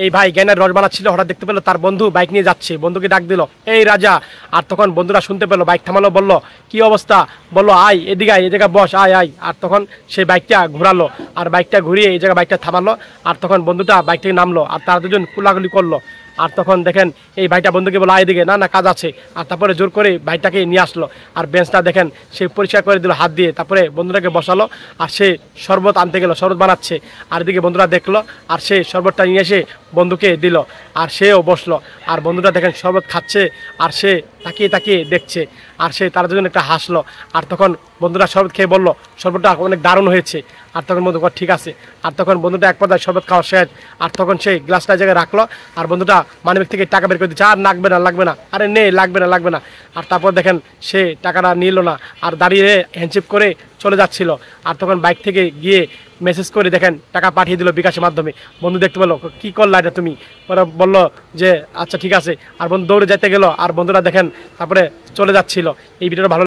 এই ভাই জ্ঞানের রস বানাচ্ছিল, হঠাৎ দেখতে পেলো তার বন্ধু বাইক নিয়ে যাচ্ছে, বন্ধুকে ডাক দিল, এই রাজা। আর তখন বন্ধুরা শুনতে পেলো, বাইক থামালো, বলল কি অবস্থা, বললো আয় এদিকে আয়, এই জায়গায় বস, আয় আয়। আর তখন সেই বাইকটা ঘোরালো, আর বাইকটা ঘুরিয়ে এই জায়গায় বাইকটা থামালো। আর তখন বন্ধুটা বাইক থেকে নামলো, আর তারা দুজন কুলাকুলি করলো। আর তখন দেখেন এই ভাইটা বন্ধুকে বলো আয় এদিকে, না না কাজ আছে। আর তারপরে জোর করে ভাইটাকে নিয়ে আসলো, আর বেঞ্চটা দেখেন সে পরিষ্কার করে দিল হাত দিয়ে। তারপরে বন্ধুটাকে বসালো, আর সে শরবত আনতে গেল, শরবত বানাচ্ছে। আর এদিকে বন্ধুরা দেখলো, আর সে শরবতটা নিয়ে এসে বন্ধুকে দিল, আর সেও বসলো। আর বন্ধুটা দেখেন শরবত খাচ্ছে, আর সে তাকিয়ে তাকিয়ে দেখছে। আর সে তার জন্য একটা হাসলো। আর তখন বন্ধুরা শরবত খেয়ে বললো শরবতটা অনেক দারুণ হয়েছে। আর তখন বন্ধু ঠিক আছে। আর তখন বন্ধুটা এক পর্যায়ে শরবত খাওয়া শেষ। আর তখন সে গ্লাসটা জায়গায় রাখলো, আর বন্ধুটা মানিব্যাগ থেকে টাকা বের করে দিচ্ছে, আর লাগবে না লাগবে না, আরে নে লাগবে না লাগবে না। আর তারপর দেখেন সে টাকাটা নিল না, আর দাঁড়িয়ে হ্যান্ডশেক করে চলে যাচ্ছিল। আর তখন বাইক থেকে গিয়ে মেসেজ করে দেখেন টাকা পাঠিয়ে দিল বিকাশের মাধ্যমে। বন্ধু দেখতে পেলো, কি করলা এটা তুমি? ওরা বললো যে আচ্ছা ঠিক আছে। আর বন্ধু দৌড়ে যেতে গেল, আর বন্ধুরা দেখেন তারপরে চলে যাচ্ছিল। এই ভিডিওটা ভালো